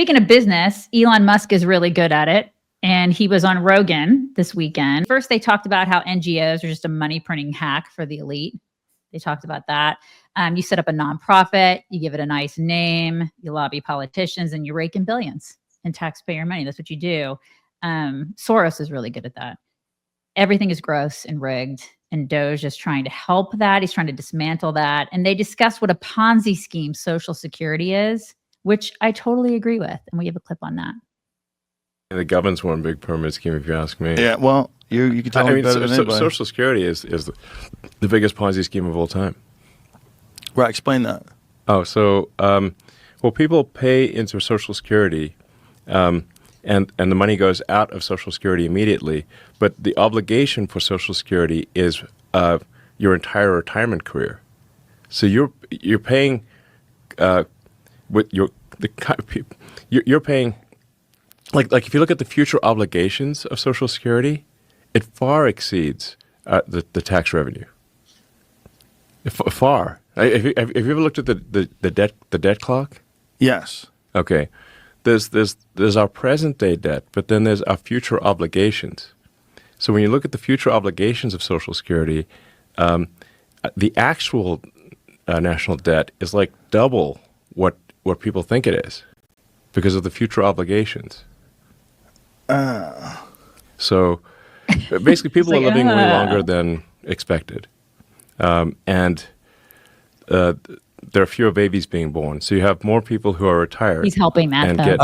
speaking of business, Elon Musk is really good at it. And he was on Rogan this weekend. First, they talked about how NGOs are just a money printing hack for the elite. They talked about that. You set up a nonprofit, you give it a nice name, you lobby politicians, and you rake in billions in taxpayer money. That's what you do. Soros is really good at that. Everything is gross and rigged, and Doge is trying to help that. He's trying to dismantle that. And they discuss what a Ponzi scheme Social Security is, which I totally agree with. And we have a clip on that. The government's one big pyramid scheme, if you ask me. Yeah, well, you can tell me better than anybody. Social Security is the biggest Ponzi scheme of all time. Right, explain that. Oh, so well, people pay into Social Security, and the money goes out of Social Security immediately. But the obligation for Social Security is your entire retirement career. So you're paying with you're paying. Like if you look at the future obligations of Social Security, it far exceeds the tax revenue. Far. Have you ever looked at the debt clock? Yes. Okay. There's our present day debt, but then there's our future obligations. So when you look at the future obligations of Social Security, the actual national debt is like double what people think it is because of the future obligations. So basically people are living way longer than expected. And there are fewer babies being born. So you have more people who are retired. He's helping that, and though. that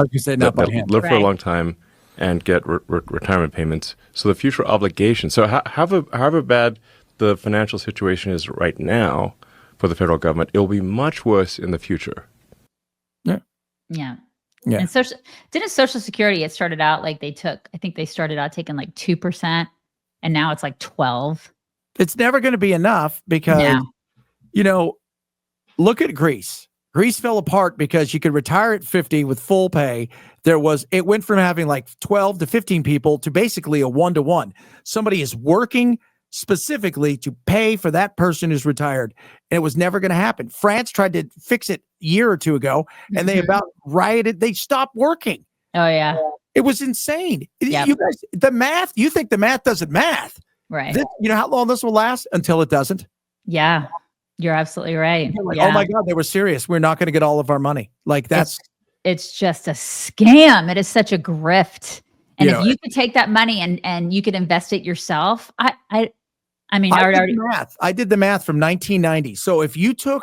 live for a long time and get retirement payments. So the future obligations. So however bad the financial situation is right now for the federal government, it will be much worse in the future. Yeah. Yeah. And didn't Social Security, it started out like I think they started out taking like 2%, and now it's like 12. It's never going to be enough because, look at Greece. Greece fell apart because you could retire at 50 with full pay. It went from having like 12 to 15 people to basically a 1-to-1. Somebody is working specifically to pay for that person who's retired. And it was never going to happen. France tried to fix it a year or two ago, and they about rioted. They stopped working. Oh, yeah. It was insane. Yep. You guys, the math, you think the math doesn't math. Right. You know how long this will last? Until it doesn't. Yeah. You're absolutely right. Like, oh my God, they were serious. We're not going to get all of our money. Like it's just a scam. It is such a grift. And if you could take that money and you could invest it yourself, I did the math from 1990. So if you took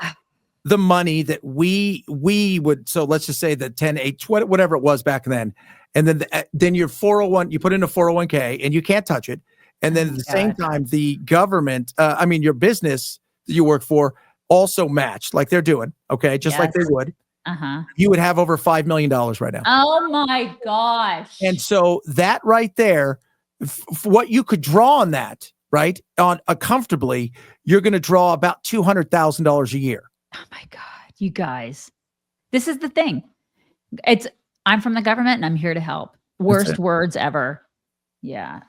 the money that we would, so let's just say the 10, 8, whatever it was back then, and then your 401, you put in a 401k and you can't touch it. And then at the same time, the government, your business that you work for also matched like they're doing. Okay. Just like they would. You would have over $5 million right now. Oh my gosh. And so that right there, what you could draw on that, right? On comfortably, you're going to draw about $200,000 a year. Oh my God, you guys, this is the thing. I'm from the government and I'm here to help. Worst words ever. Yeah.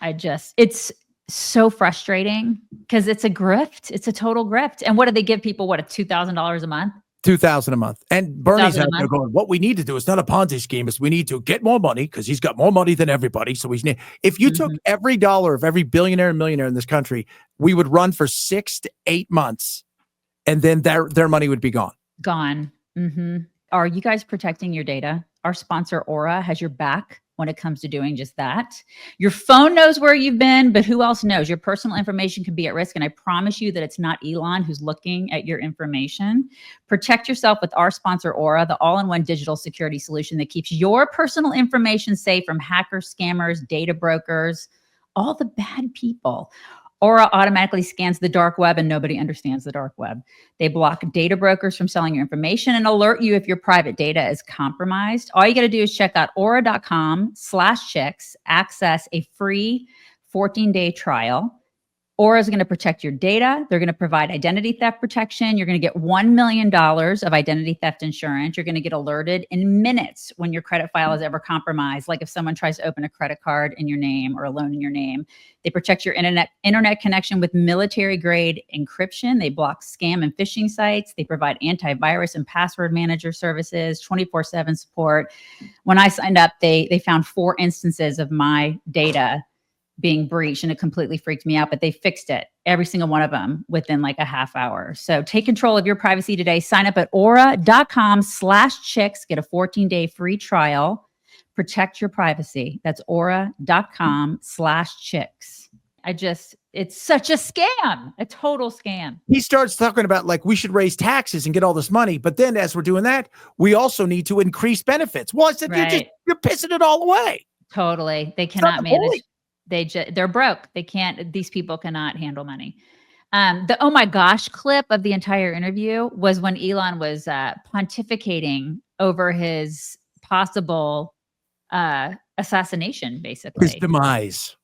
It's so frustrating because it's a grift. It's a total grift. And what do they give people? What, $2,000 a month? $2,000 a month. And Bernie's out there going, what we need to do is not a Ponzi scheme, is we need to get more money because he's got more money than everybody. So if you took every dollar of every billionaire and millionaire in this country, we would run for 6 to 8 months and then their money would be gone. Gone. Mm-hmm. Are you guys protecting your data? Our sponsor, Aura, has your back when it comes to doing just that. Your phone knows where you've been, but who else knows? Your personal information can be at risk. And I promise you that it's not Elon who's looking at your information. Protect yourself with our sponsor, Aura, the all-in-one digital security solution that keeps your personal information safe from hackers, scammers, data brokers, all the bad people. Aura automatically scans the dark web and nobody understands the dark web. They block data brokers from selling your information and alert you if your private data is compromised. All you got to do is check out aura.com/chicks, access a free 14-day trial. Aura is going to protect your data. They're going to provide identity theft protection. You're going to get $1 million of identity theft insurance. You're going to get alerted in minutes when your credit file is ever compromised. Like if someone tries to open a credit card in your name or a loan in your name. They protect your internet connection with military-grade encryption. They block scam and phishing sites. They provide antivirus and password manager services, 24/7 support. When I signed up, they found 4 instances of my data being breached, and it completely freaked me out, but they fixed it, every single one of them, within like a half hour. So take control of your privacy today. Sign up at aura.com/chicks. Get a 14-day free trial. Protect your privacy. That's aura.com/chicks. It's such a scam, a total scam. He starts talking about like we should raise taxes and get all this money. But then as we're doing that, we also need to increase benefits. Well, I said, Right. you're pissing it all away. Totally. They cannot manage. They're broke. These people cannot handle money. The oh my gosh clip of the entire interview was when Elon was pontificating over his possible assassination, basically. His demise.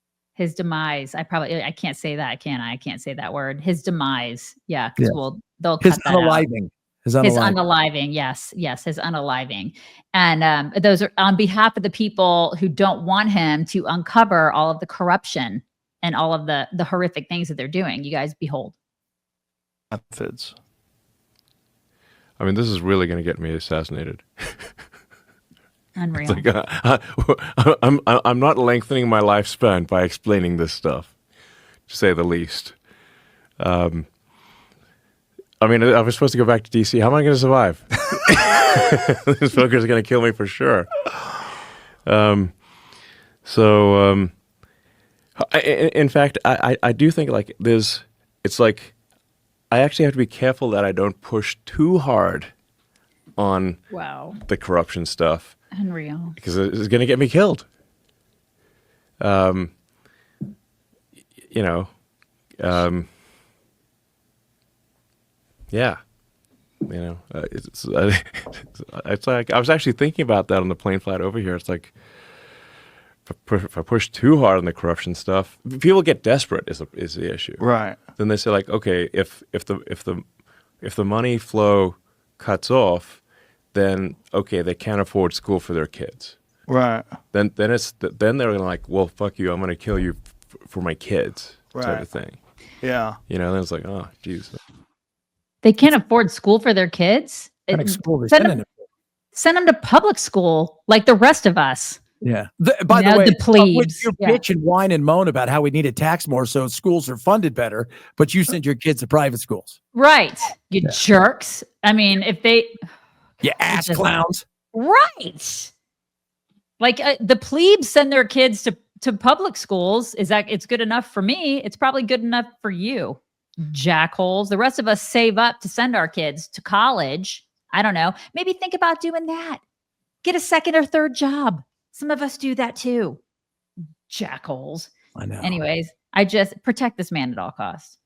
I can't say that, can I? I can't say that word. His demise. Yeah. Because they'll cut that out. His unaliving. Yes. His unaliving. And those are on behalf of the people who don't want him to uncover all of the corruption and all of the horrific things that they're doing. You guys behold. Methods. I mean, this is really going to get me assassinated. Unreal. Like, I'm not lengthening my lifespan by explaining this stuff, to say the least. I mean, I was supposed to go back to DC. How am I going to survive? This fucker's going to kill me for sure. In fact, I do think like it's like I actually have to be careful that I don't push too hard on the corruption stuff. Unreal. Because it's going to get me killed. Yeah. It's like I was actually thinking about that on the plane flight over here. It's like if I push too hard on the corruption stuff, people get desperate is the issue. Right. Then they say like, okay, if the money flow cuts off, then okay, they can't afford school for their kids. Right. Then they're gonna like, well, fuck you, I'm gonna kill you for my kids, type of thing. Yeah. Then it's like, oh, geez. They can't afford school for their kids. Send them to public school like the rest of us. Yeah. By the way, the plebes. You bitch and whine and moan about how we need to tax more so schools are funded better, but you send your kids to private schools. Right. You jerks. I mean, You ass clowns. Right. Like the plebes send their kids to public schools. It's good enough for me? It's probably good enough for you, jackholes. The rest of us save up to send our kids to college. I don't know. Maybe think about doing that. Get a second or third job. Some of us do that too. Jackholes. I know. Anyways, I just protect this man at all costs.